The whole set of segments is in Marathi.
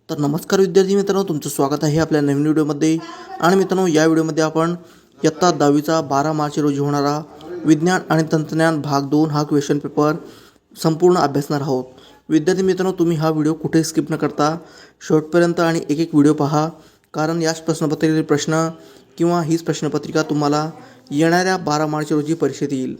तर नमस्कार विद्यार्थी मित्रांनो, तुमचं स्वागत आहे आपल्या नवीन व्हिडिओमध्ये. आणि मित्रांनो, या व्हिडिओमध्ये आपण इयत्ता 10वीचा 12 मार्च रोजी होणारा विज्ञान आणि तंत्रज्ञान भाग 2 हा क्वेश्चन पेपर संपूर्ण अभ्यासणार आहोत. विद्यार्थी मित्रांनो, तुम्ही हा व्हिडिओ कुठे स्किप न करता शेवटपर्यंत आणि एक एक व्हिडिओ पहा, कारण याच प्रश्नपत्रिकेतील प्रश्न किंवा हीच प्रश्नपत्रिका तुम्हाला येणाऱ्या 12 मार्च रोजी परीक्षेत येईल.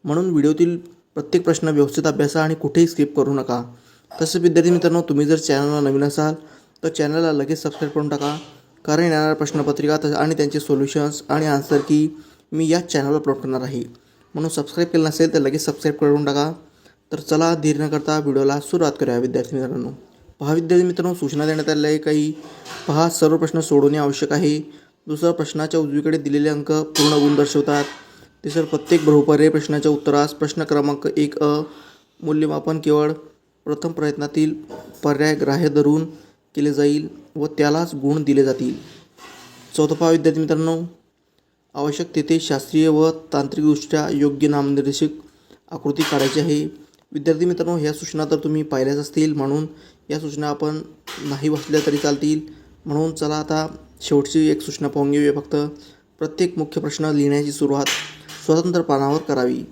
म्हणून व्हिडिओतील प्रत्येक प्रश्न व्यवस्थित अभ्यासा आणि कुठेही स्किप करू नका. तसेच विद्यार्थी मित्रांनो, तुम्ही जर चॅनलला नवीन असाल तर चॅनलला लगेच सबस्क्राईब करून टाका, कारण येणाऱ्या प्रश्नपत्रिका आणि त्यांचे सोल्युशन्स आणि आन्सर की मी याच चॅनलवर अपलोड करणार आहे. म्हणून सबस्क्राईब केलं नसेल तर लगेच सबस्क्राईब करून टाका. तर चला धीर न करता व्हिडिओला सुरुवात करूया विद्यार्थी मित्रांनो. पहा विद्यार्थी मित्रांनो, सूचना देण्यात आलेल्या आहे काही. पहा, सर्व प्रश्न सोडवणे आवश्यक आहे. दुसरा, प्रश्नाच्या उजवीकडे दिलेले अंक पूर्ण गुण दर्शवतात. तिसरं, प्रत्येक बहुपर्यायी प्रश्नाच्या उत्तरास प्रश्न क्रमांक 1 मूल्यमापन केवळ प्रथम प्रयत्नातील पर्याय ग्राह्य धरून केले जाईल व त्यालाच गुण दिले जातील. चौथा पहा विद्यार्थी मित्रांनो, आवश्यक तेथे शास्त्रीय व तांत्रिकदृष्ट्या योग्य नामनिर्देशक आकृती काढायची आहे. विद्यार्थी मित्रांनो, ह्या सूचना तर तुम्ही पाहिल्याच असतील, म्हणून या सूचना आपण नाही वाचल्या तरी चालतील. म्हणून चला आता शेवटची एक सूचना पाहून घेऊया. फक्त प्रत्येक मुख्य प्रश्न लिहिण्याची सुरुवात स्वतंत्र पानावर करावी.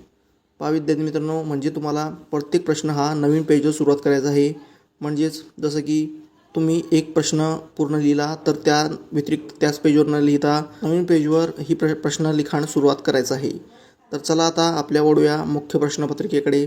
पहा विद्यार्थी मित्रांनो, म्हणजे तुम्हाला प्रत्येक प्रश्न हा नवीन पेजवर सुरुवात करायचा आहे. म्हणजेच जसं की तुम्ही एक प्रश्न पूर्ण लिहिला तर त्या व्यतिरिक्त त्याच पेजवर न लिहिता नवीन पेजवर ही प्रश्न लिखाण सुरुवात करायचं आहे. तर चला आता आपल्या वळूया मुख्य प्रश्नपत्रिकेकडे.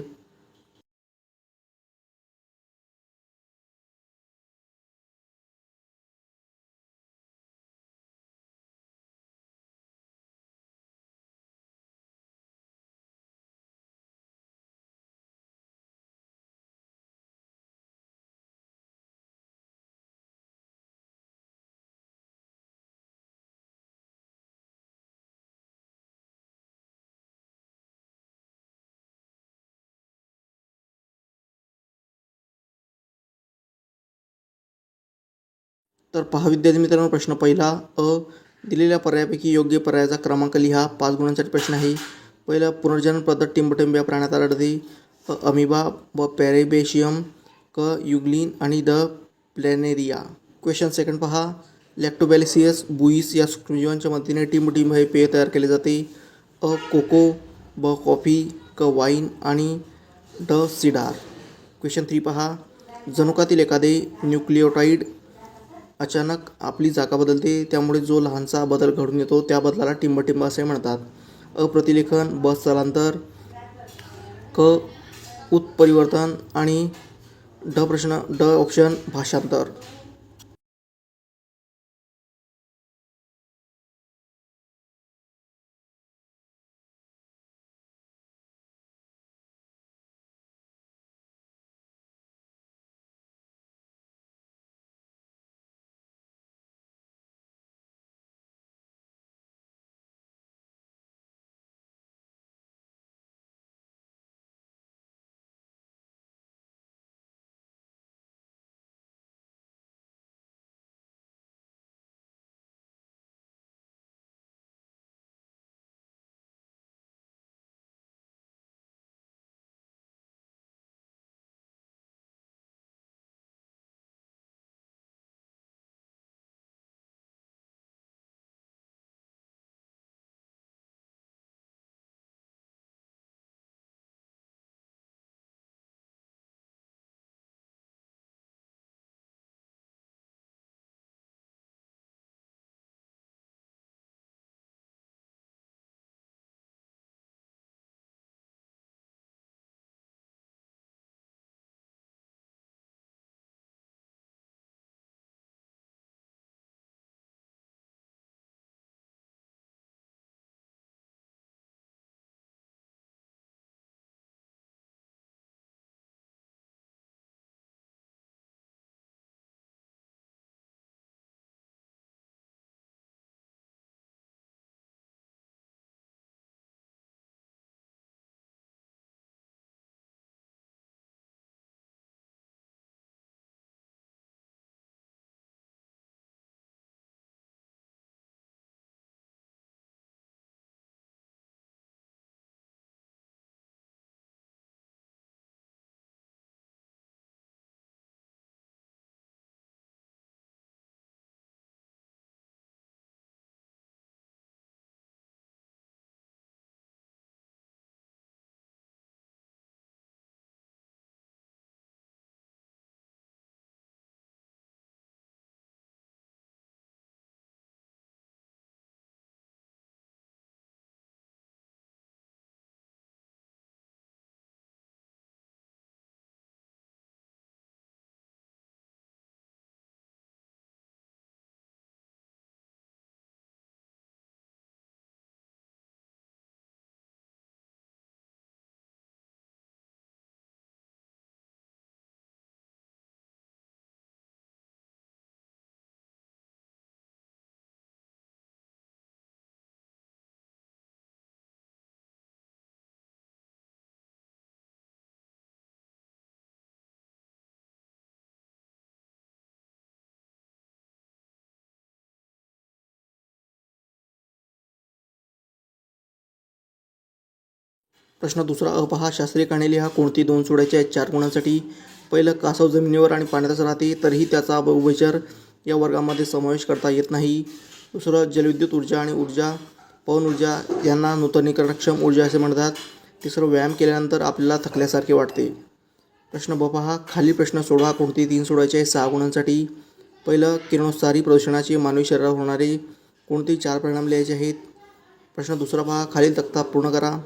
तर पहा विद्यार्थी मित्रांनो, प्रश्न पहिला दिलेल्या पर्यायापैकी योग्य पर्यायाचा क्रमांक लिहा. 5 गुणांसाठी प्रश्न आहे. पहिला, पुनर्जन्म पद्धत टिंबटिंब या प्राण्यात आढळते. अमिबा व पॅरेबेशियम. युग्लिन आणि द प्लॅनेरिया. क्वेश्चन सेकंड पहा, लॅक्टोबॅलिसियस बुईस या सूक्ष्मजीवांच्या मदतीने टिंबटिंब हे पेय तयार केले जाते. कोको. कॉफी. वाईन आणि सिडार. क्वेश्चन 3 पहा, जनुकातील एखादे न्यूक्लियोटाईड अचानक आपली जागा बदलते, त्यामुळे जो लहानसा बदल घडून येतो त्या बदलाला टिंबटिंब असे म्हणतात. प्रतिलेखन. स्थलांतर. उत्परिवर्तन आणि ऑप्शन भाषांतर. प्रश्न दुसरा अ पहा, शास्त्रीय कहाणी लिहा. कोणती दोन सोडायची आहेत 4 गुणांसाठी. पहिलं, कासव जमिनीवर आणि पाण्यातच राहते, तरीही त्याचा उभयचर या वर्गामध्ये समावेश करता येत नाही. दुसरं, जलविद्युत ऊर्जा आणि पवन ऊर्जा यांना नूतनीकरणक्षम ऊर्जा असे म्हणतात. तिसरं, व्यायाम केल्यानंतर आपल्याला थकल्यासारखे वाटते. प्रश्न ब पहा, खालील प्रश्न सोडवा. कोणती 3 सोडायचे आहे 6 गुणांसाठी. पहिलं, किरणोत्सारी प्रदूषणाचे मानवी शरीरावर होणारे कोणते 4 परिणाम लिहायचे आहेत. प्रश्न दुसरा पहा, खालील तक्ता पूर्ण करा.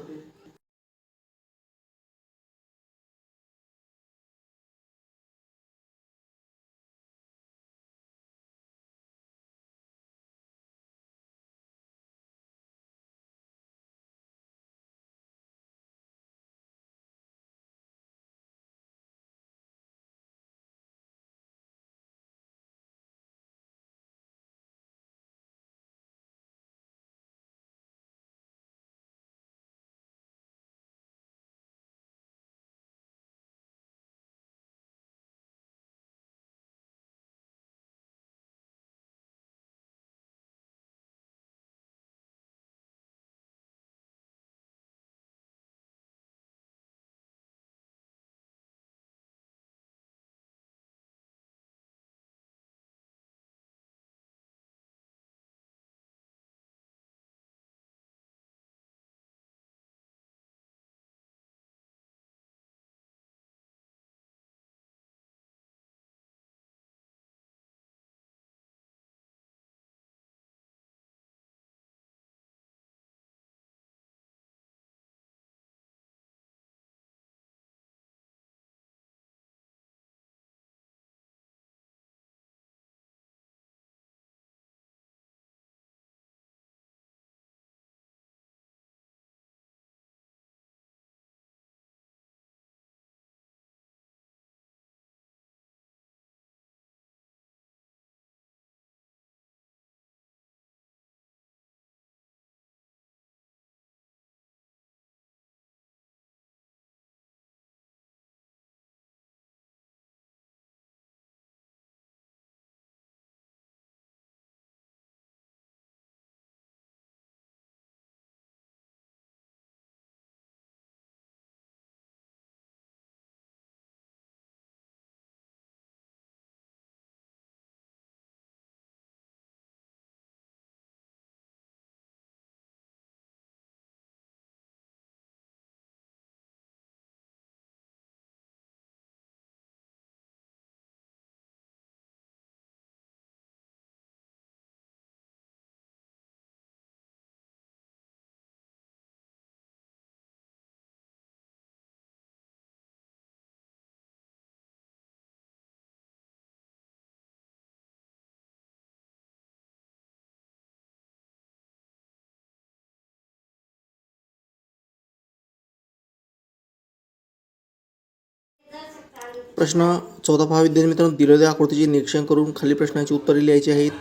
प्रश्न 14 पहा, विद्यार्थी मित्रांनो, दिलेल्या आकृतीचे निरीक्षण करून खालील प्रश्नांची उत्तरे लिहायची आहेत.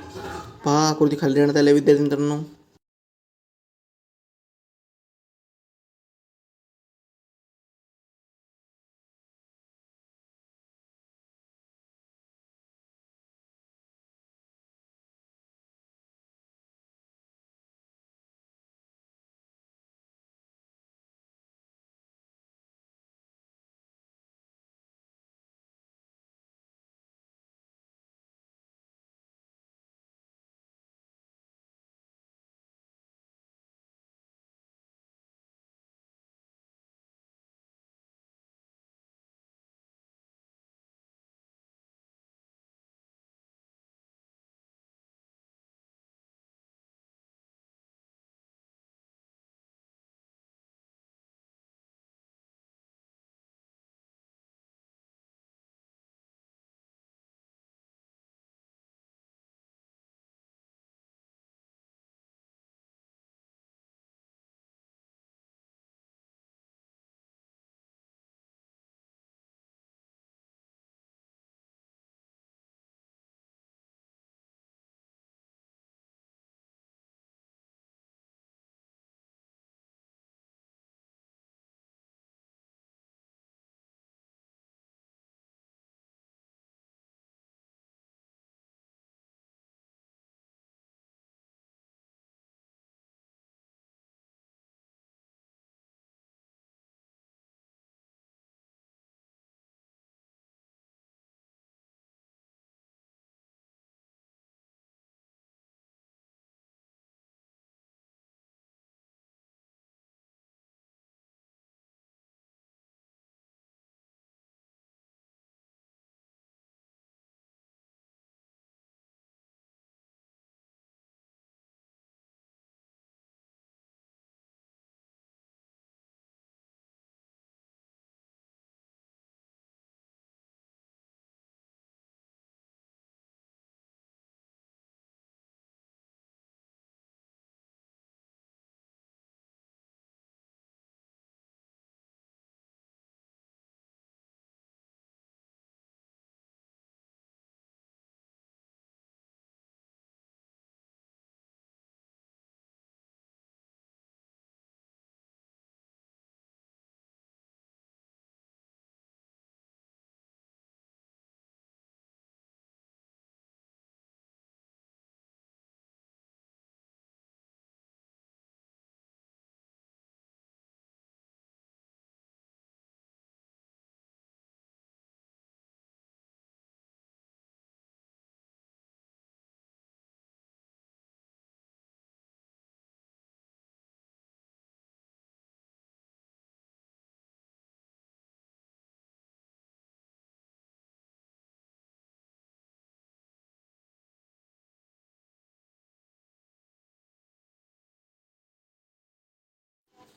पहा, आकृती खाली देण्यात आल्या विद्यार्थी मित्रांनो.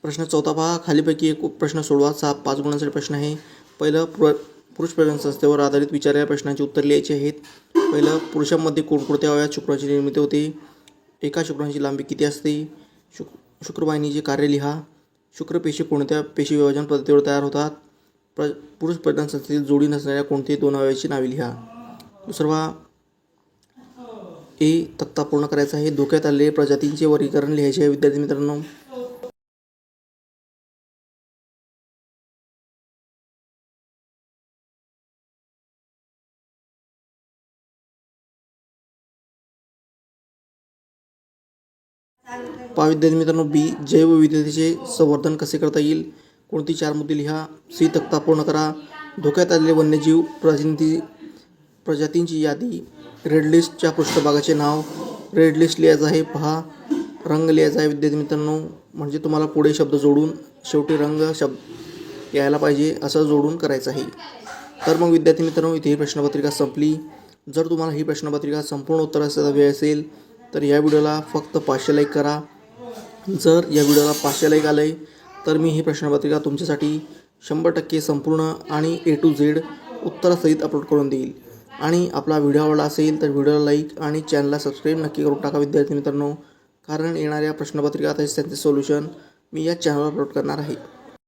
प्रश्न 14 पहा. खालीपैकी एक प्रश्न सोडवा. 5 गुणांसाठी प्रश्न आहे. पहिलं पुरुष प्रजनन संस्थेवर आधारित विचारलेल्या प्रश्नांची उत्तर लिहायची आहेत. पहिलं, पुरुषांमध्ये कोणकोणत्या अवयवात शुक्राणूची निर्मिती होते? एका शुक्राणूची लांबी किती असते? शुक्रवाहिनीचे कार्य लिहा. शुक्रपेशी कोणत्या पेशी विभाजन पद्धतीवर तयार होतात? पुरुष प्रजनन संस्थेतील जोडी नसणाऱ्या कोणते 2 अवयवाची नावे लिहा. दुसरा तक्ता पूर्ण करायचा आहे. धोक्यात आलेले प्रजातींचे वर्गीकरण लिहायचे आहे विद्यार्थी मित्रांनो. पहा विद्यार्थी मित्रांनो, जैवविविधतेचे संवर्धन कसे करता येईल? कोणती 4 मुद्दे लिहा. तक्ता पूर्ण करा. धोक्यात आलेले वन्यजीव प्रजातींची यादी. रेड लिस्टच्या पृष्ठभागाचे नाव. रेड लिस्ट लिहायचं आहे. पहा, रंग लिहायचा आहे विद्यार्थी मित्रांनो. म्हणजे तुम्हाला पुढे शब्द जोडून शेवटी रंग शब्द यायला पाहिजे असं जोडून करायचं आहे. तर मग विद्यार्थी मित्रांनो, इथे ही प्रश्नपत्रिका संपली. जर तुम्हाला ही प्रश्नपत्रिका संपूर्ण उत्तरासह हवी असेल तर या व्हिडिओला फक्त 500 लाईक करा. जर या व्हिडिओला 500 लाईक आले तर मी ही प्रश्नपत्रिका तुमच्यासाठी 100% संपूर्ण आणि A to Z उत्तरासहित अपलोड करून देईल. आणि आपला व्हिडिओ आवडला असेल तर व्हिडिओला लाईक आणि चॅनलला सबस्क्राईब नक्की करून टाका विद्यार्थी मित्रांनो. कारण येणाऱ्या प्रश्नपत्रिका तसेच त्यांचे सोल्युशन मी या चॅनलवर अपलोड करणार आहे.